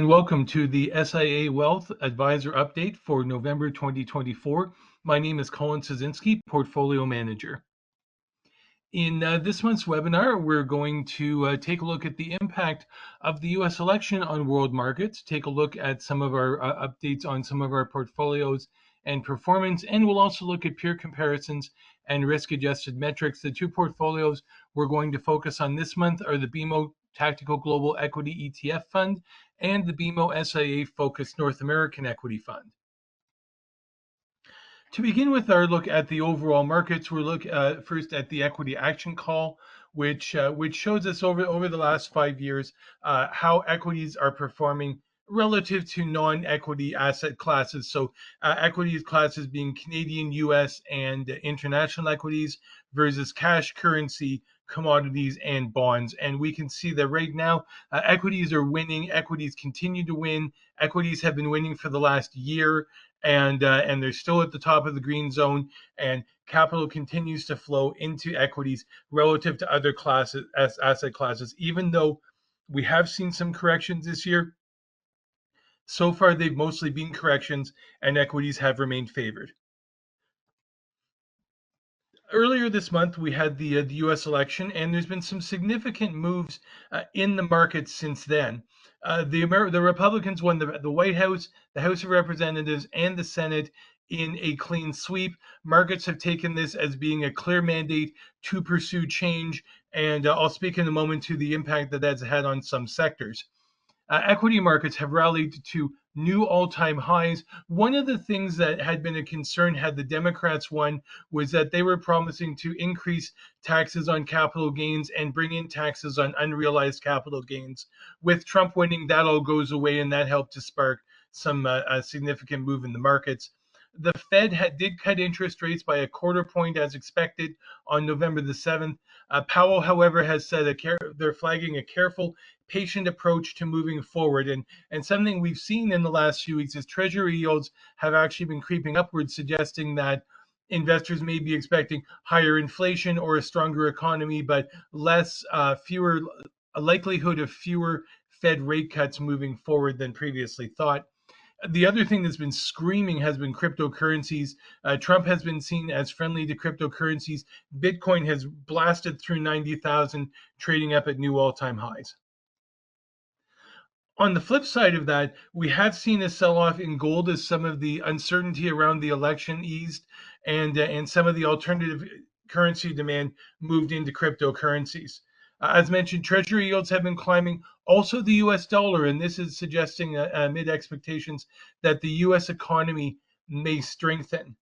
and welcome to the SIA Wealth Advisor Update for November 2024. My name is Colin Cieszynski, Portfolio Manager. In this month's webinar, we're going to take a look at the impact of the US election on world markets, take a look at some of our updates on some of our portfolios and performance, and we'll also look at peer comparisons and risk-adjusted metrics. The two portfolios we're going to focus on this month are the BMO Tactical Global Equity ETF Fund and the BMO SIA Focused North American Equity Fund. To begin with our look at the overall markets, we'll look first at the equity action call, which shows us over the last 5 years how equities are performing relative to non-equity asset classes. So equities classes being Canadian, US, and international equities versus cash, currency, commodities, and bonds. And we can see that right now equities are winning. Equities continue to win. Equities have been winning for the last year, and they're still at the top of the green zone, and capital continues to flow into equities relative to other classes, asset classes. Even though we have seen some corrections this year, so far they've mostly been corrections, and equities have remained favored. Earlier this month, we had the U.S. election, and there's been some significant moves in the markets since then. The Republicans won the White House, the House of Representatives, and the Senate in a clean sweep. Markets have taken this as being a clear mandate to pursue change, and I'll speak in a moment to the impact that that's had on some sectors. Equity markets have rallied to new all-time highs. One of the things that had been a concern had the Democrats won was that they were promising to increase taxes on capital gains and bring in taxes on unrealized capital gains. With Trump winning, that all goes away, and that helped to spark some significant move in the markets. The Fed did cut interest rates by a quarter point as expected on November the 7th. Powell, however, has said they're flagging a careful, patient approach to moving forward. And something we've seen in the last few weeks is Treasury yields have actually been creeping upwards, suggesting that investors may be expecting higher inflation or a stronger economy, but a likelihood of fewer Fed rate cuts moving forward than previously thought. The other thing that's been screaming has been cryptocurrencies. Trump has been seen as friendly to cryptocurrencies. Bitcoin has blasted through 90,000, trading up at new all-time highs. On the flip side of that, we have seen a sell-off in gold as some of the uncertainty around the election eased, and some of the alternative currency demand moved into cryptocurrencies. As mentioned, Treasury yields have been climbing. Also, the U.S. dollar, and this is suggesting amid expectations that the U.S. economy may strengthen.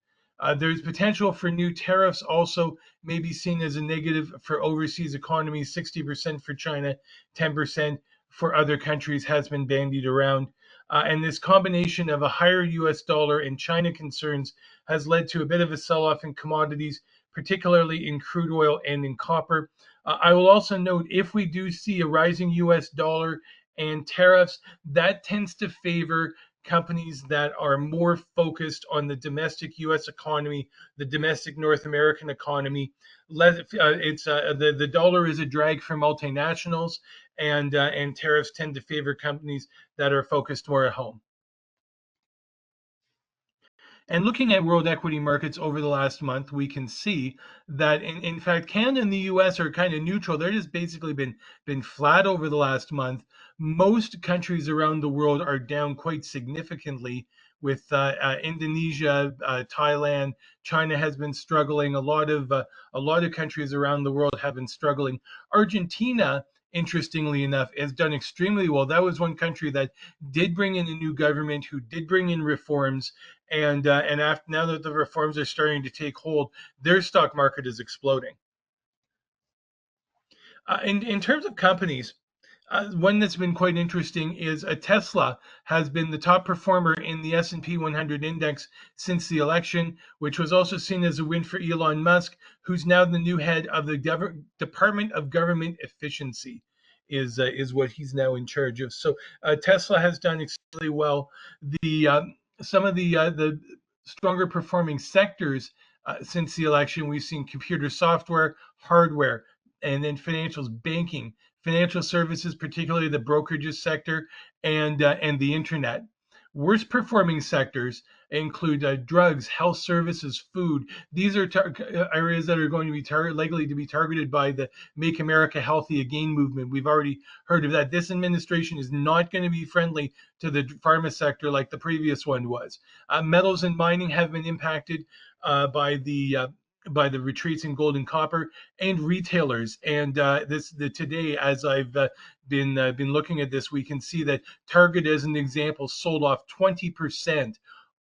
There's potential for new tariffs also may be seen as a negative for overseas economies. 60% for China, 10% for other countries has been bandied around. And this combination of a higher US dollar and China concerns has led to a bit of a sell-off in commodities, particularly in crude oil and in copper. I will also note, if we do see a rising US dollar and tariffs, that tends to favor companies that are more focused on the domestic US economy, the domestic North American economy. The dollar is a drag for multinationals, and tariffs tend to favor companies that are focused more at home. And looking at world equity markets over the last month, we can see that in fact, Canada and the US are kind of neutral. They're just basically been flat over the last month. Most countries around the world are down quite significantly, with Indonesia, Thailand, China has been struggling. A lot of countries around the world have been struggling. Argentina, interestingly enough, has done extremely well. That was one country that did bring in a new government, who did bring in reforms, and after, now that the reforms are starting to take hold, their stock market is exploding. In terms of companies, one that's been quite interesting is Tesla has been the top performer in the S&P 100 index since the election, which was also seen as a win for Elon Musk, who's now the new head of the Department of Government Efficiency, is what he's now in charge of. So Tesla has done extremely well. Some of the stronger performing sectors since the election, we've seen computer software, hardware, and then financials, banking, financial services, particularly the brokerages sector and the internet. Worst performing sectors include drugs, health services, food. These are areas that are going to be likely to be targeted by the Make America Healthy Again movement. We've already heard of that. This administration is not going to be friendly to the pharma sector like the previous one was. Metals and mining have been impacted by the retreats in gold and copper, and retailers. And today, as I've been looking at this, we can see that Target, as an example, sold off 20%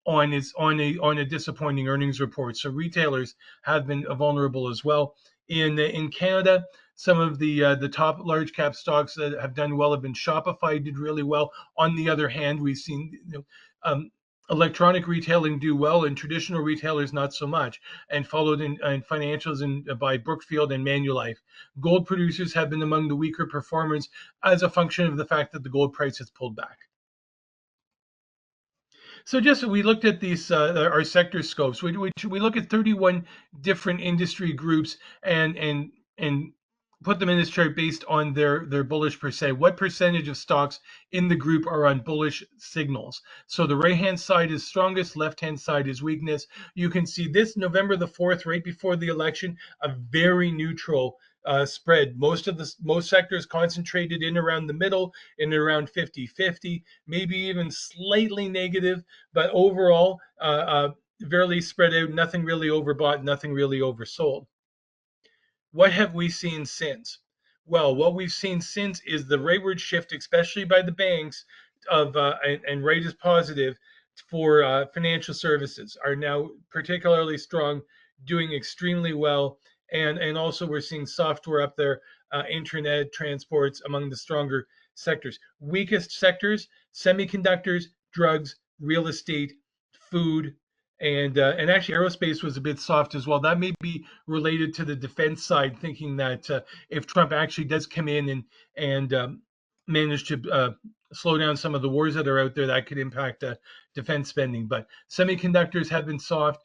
on a disappointing earnings report. So retailers have been vulnerable as well. In Canada, some of the top large cap stocks that have done well have been Shopify did really well. On the other hand, we've seen electronic retailing do well and traditional retailers not so much, and followed in financials by Brookfield and Manulife. Gold producers have been among the weaker performers as a function of the fact that the gold price has pulled back. So just we looked at these our sector scopes. We look at 31 different industry groups and put them in this chart based on their bullish percent. What percentage of stocks in the group are on bullish signals? So the right hand side is strongest, left hand side is weakness. You can see this November the 4th, right before the election, a very neutral spread. Most sectors concentrated in around the middle, in around 50-50, maybe even slightly negative, but overall fairly spread out. Nothing really overbought, nothing really oversold. What have we seen since? Well, what we've seen since is the rightward shift, especially by the banks, and rate is positive for financial services are now particularly strong, doing extremely well, and also we're seeing software up there, internet, transports among the stronger sectors. Weakest sectors: semiconductors, drugs, real estate, food, and actually aerospace was a bit soft as well. That may be related to the defense side, thinking that if Trump actually does come in and manage to slow down some of the wars that are out there, that could impact defense spending. But semiconductors have been soft.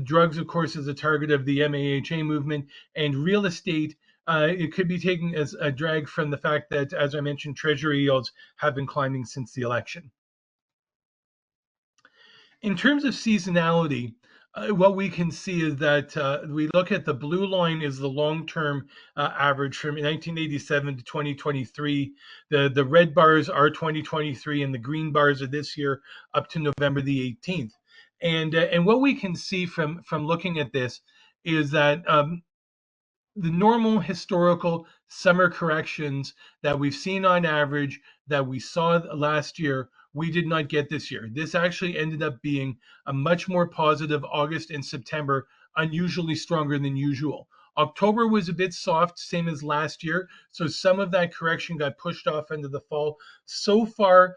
Drugs, of course, is a target of the MAHA movement, and real estate. It could be taken as a drag from the fact that, as I mentioned, Treasury yields have been climbing since the election. In terms of seasonality, what we can see is that we look at the blue line is the long-term average from 1987 to 2023. The red bars are 2023, and the green bars are this year up to November the 18th. And what we can see from looking at this is that the normal historical summer corrections that we've seen on average that we saw last year, we did not get this year. This actually ended up being a much more positive August and September, unusually stronger than usual. October was a bit soft, same as last year. So some of that correction got pushed off into the fall. So far,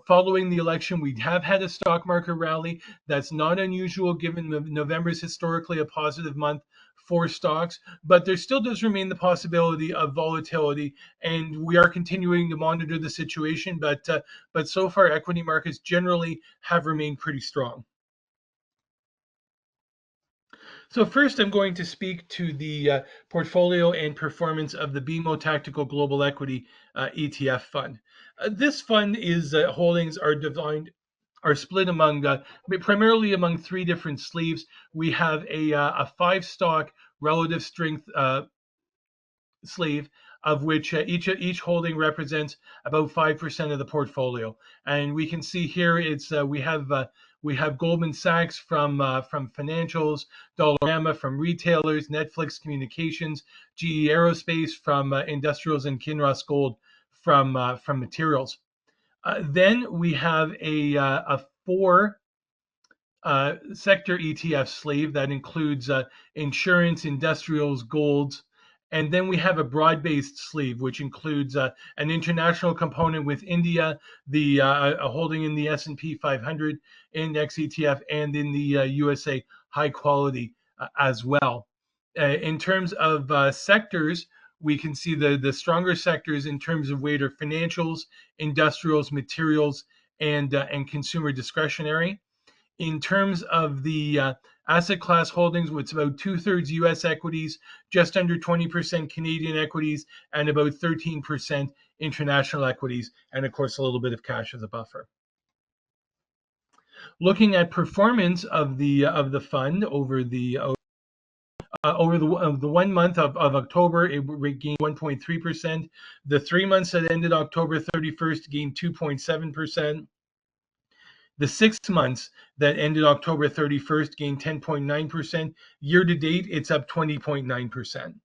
following the election, we have had a stock market rally. That's not unusual given November is historically a positive month for stocks, but there still does remain the possibility of volatility, and we are continuing to monitor the situation. But so far, equity markets generally have remained pretty strong. So first, I'm going to speak to the portfolio and performance of the BMO Tactical Global Equity ETF fund. This fund is holdings are split among primarily among three different sleeves. We have a 5-stock relative strength sleeve, of which each holding represents about 5% of the portfolio. And we can see here it's we have Goldman Sachs from financials, Dollarama from retailers, Netflix communications, GE Aerospace from industrials, and Kinross Gold from materials. Then we have a 4 sector ETF sleeve that includes insurance, industrials, golds. And then we have a broad-based sleeve, which includes an international component with India, a holding in the S&P 500 index ETF, and in the USA high quality as well. In terms of sectors, we can see the stronger sectors in terms of weight are financials, industrials, materials, and consumer discretionary. In terms of the Asset class holdings, with about 2/3 US equities, just under 20% Canadian equities, and about 13% international equities, and of course, a little bit of cash as a buffer. Looking at performance of the fund over the 1 month of October, it gained 1.3%. The 3 months that ended October 31st gained 2.7%. The 6 months that ended October 31st gained 10.9%. Year to date, it's up 20.9%.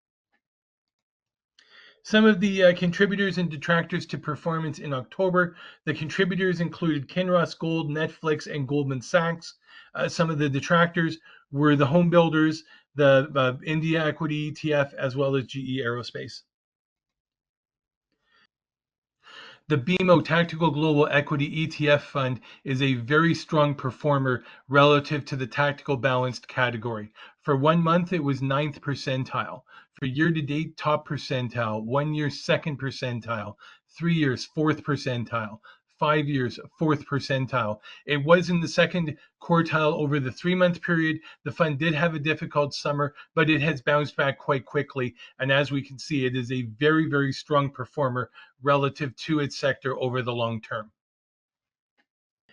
Some of the contributors and detractors to performance in October. The contributors included Kinross Gold, Netflix, and Goldman Sachs. Some of the detractors were the home builders, the India Equity ETF, as well as GE Aerospace. The BMO Tactical Global Equity ETF Fund is a very strong performer relative to the tactical balanced category. For 1 month, it was 9th percentile. For year to date, top percentile. 1 year, 2nd percentile. 3 years, 4th percentile. 5 years, 4th percentile. It was in the 2nd quartile over the 3-month period. The fund did have a difficult summer, but it has bounced back quite quickly. And as we can see, it is a very, very strong performer relative to its sector over the long term.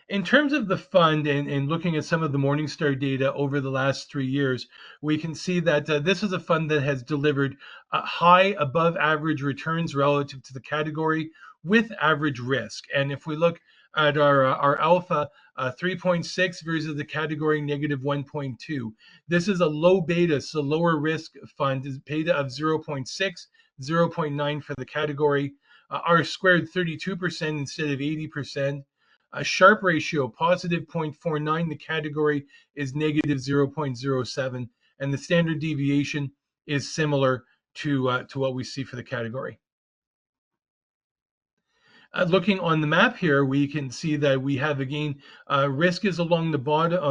In terms of the fund and looking at some of the Morningstar data over the last 3 years, we can see that this is a fund that has delivered high above average returns relative to the category with average risk. And if we look at our alpha, 3.6 versus the category negative 1.2. This is a low beta, so lower risk fund, is beta of 0.6, 0.9 for the category. R squared 32% instead of 80%. A Sharpe ratio positive 0.49. The category is negative 0.07, and the standard deviation is similar to what we see for the category. Looking on the map here, we can see that we have again risk is along the bottom,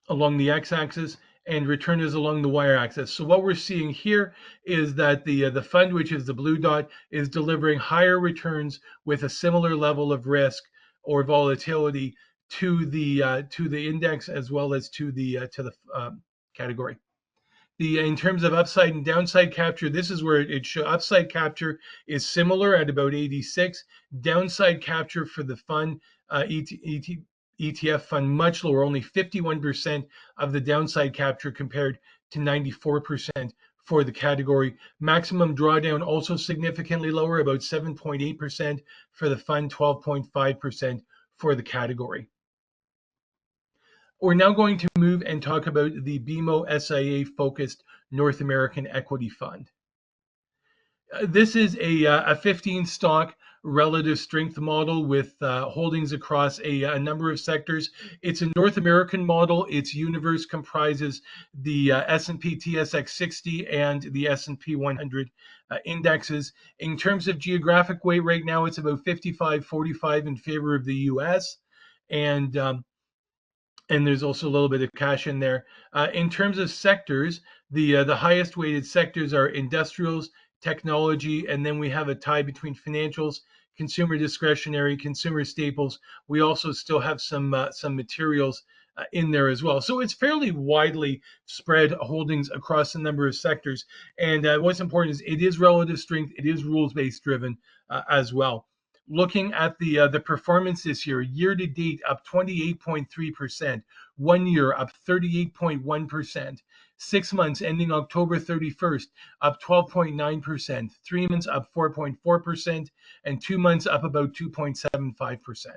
along the x-axis, and return is along the y-axis. So what we're seeing here is that the fund, which is the blue dot, is delivering higher returns with a similar level of risk or volatility to the index as well as to the category. In terms of upside and downside capture, this is where it shows upside capture is similar at about 86. Downside capture for the fund ETF fund much lower, only 51% of the downside capture compared to 94% for the category. Maximum drawdown also significantly lower, about 7.8% for the fund, 12.5% for the category. We're now going to move and talk about the BMO SIA focused North American equity fund. This is a 15 stock relative strength model with holdings across a number of sectors. It's a North American model. Its universe comprises the S&P TSX 60 and the S&P 100 indexes. In terms of geographic weight, right now it's about 55-45 in favor of the US, and there's also a little bit of cash in there. In terms of sectors, the highest weighted sectors are industrials, technology, and then we have a tie between financials, consumer discretionary, consumer staples. We also still have some materials in there as well. So it's fairly widely spread holdings across a number of sectors. And what's important is it is relative strength. It is rules-based driven as well. Looking at the performance this year to date, up 28.3%, 1 year up 38.1%, 6 months ending October 31st, up 12.9%, 3 months up 4.4%, and 2 months up about 2.75%.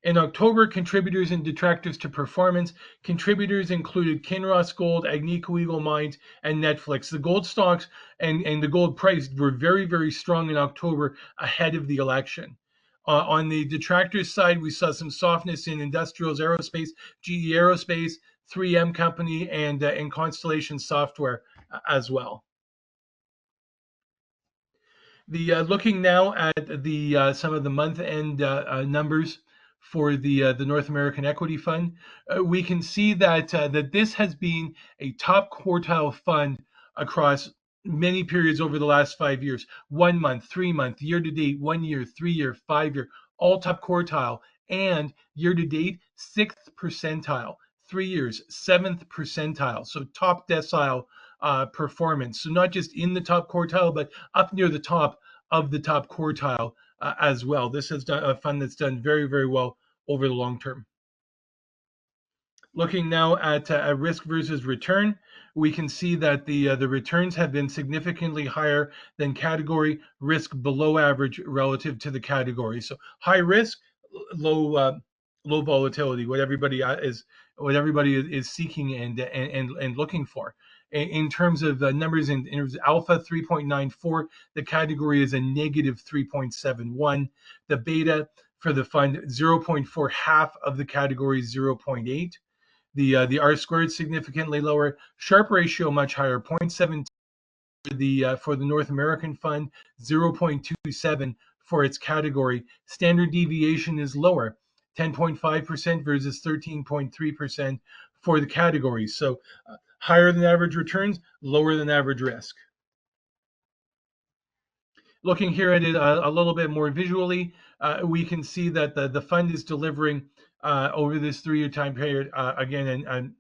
In October, contributors and detractors to performance. Contributors included Kinross Gold, Agnico Eagle Mines, and Netflix. The gold stocks and the gold price were very, very strong in October ahead of the election. On the detractors side, we saw some softness in industrials, aerospace, GE Aerospace, 3M Company, and Constellation Software as well. Looking now at the some of the month-end numbers for the North American Equity Fund, we can see that that this has been a top quartile fund across many periods over the last 5 years. 1 month, 3 month, year to date, 1 year, 3 year, 5 year, all top quartile. and year to date, 6th percentile. 3 years, 7th percentile. So top decile performance. So not just in the top quartile, but up near the top of the top quartile as well. This is a fund that's done very, very well over the long term. Looking now at risk versus return, we can see that the returns have been significantly higher than category, risk below average relative to the category. So high risk, low volatility, what everybody is seeking and looking for. In terms of numbers, in terms of alpha 3.94, the category is a negative 3.71. The beta for the fund 0.4, half of the category 0.8. The R squared significantly lower. Sharpe ratio much higher, 0.7 for the North American fund, 0.27 for its category. Standard deviation is lower, 10.5% versus 13.3% for the category. So higher than average returns, lower than average risk. Looking here at it a little bit more visually, we can see that the fund is delivering over this 3-year time period, again, and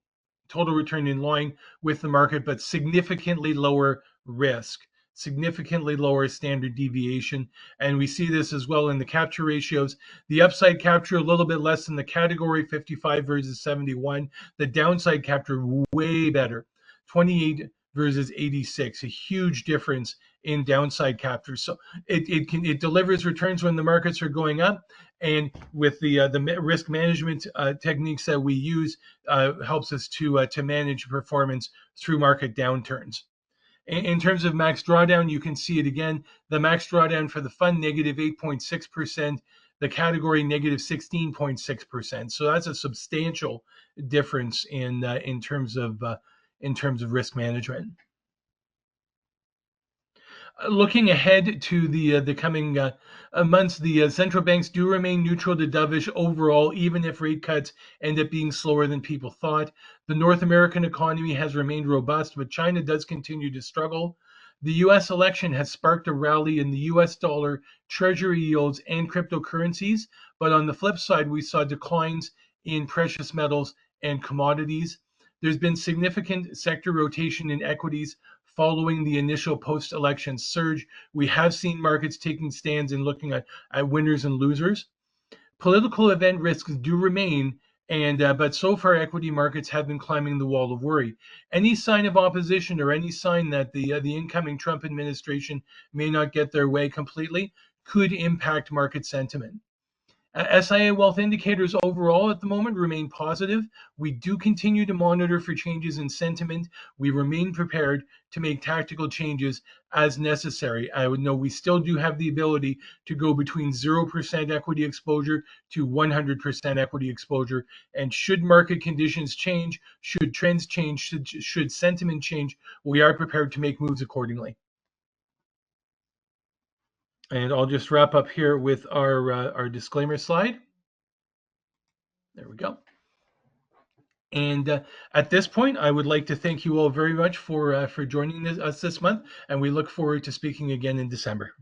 total return in line with the market, but significantly lower risk, significantly lower standard deviation. And we see this as well in the capture ratios. The upside capture a little bit less than the category, 55 versus 71. The downside capture way better, 28 versus 86, a huge difference in downside capture. So it delivers returns when the markets are going up, and with the risk management techniques that we use, helps us to manage performance through market downturns. In terms of max drawdown, you can see it again. The max drawdown for the fund negative 8.6%, the category negative 16.6%. So that's a substantial difference in terms of risk management. Looking ahead to the coming months, the central banks do remain neutral to dovish overall, even if rate cuts end up being slower than people thought. The North American economy has remained robust, but China does continue to struggle. The US election has sparked a rally in the US dollar, treasury yields, and cryptocurrencies. But on the flip side, we saw declines in precious metals and commodities. There's been significant sector rotation in equities following the initial post-election surge. We have seen markets taking stands and looking at winners and losers. Political event risks do remain, but so far equity markets have been climbing the wall of worry. Any sign of opposition or any sign that the incoming Trump administration may not get their way completely could impact market sentiment. SIA wealth indicators overall at the moment remain positive. We do continue to monitor for changes in sentiment. We remain prepared to make tactical changes as necessary. I would know we still do have the ability to go between 0% equity exposure to 100% equity exposure. And should market conditions change, should trends change, should sentiment change, we are prepared to make moves accordingly. And I'll just wrap up here with our disclaimer slide. There we go. And at this point, I would like to thank you all very much for joining us this month, and we look forward to speaking again in December.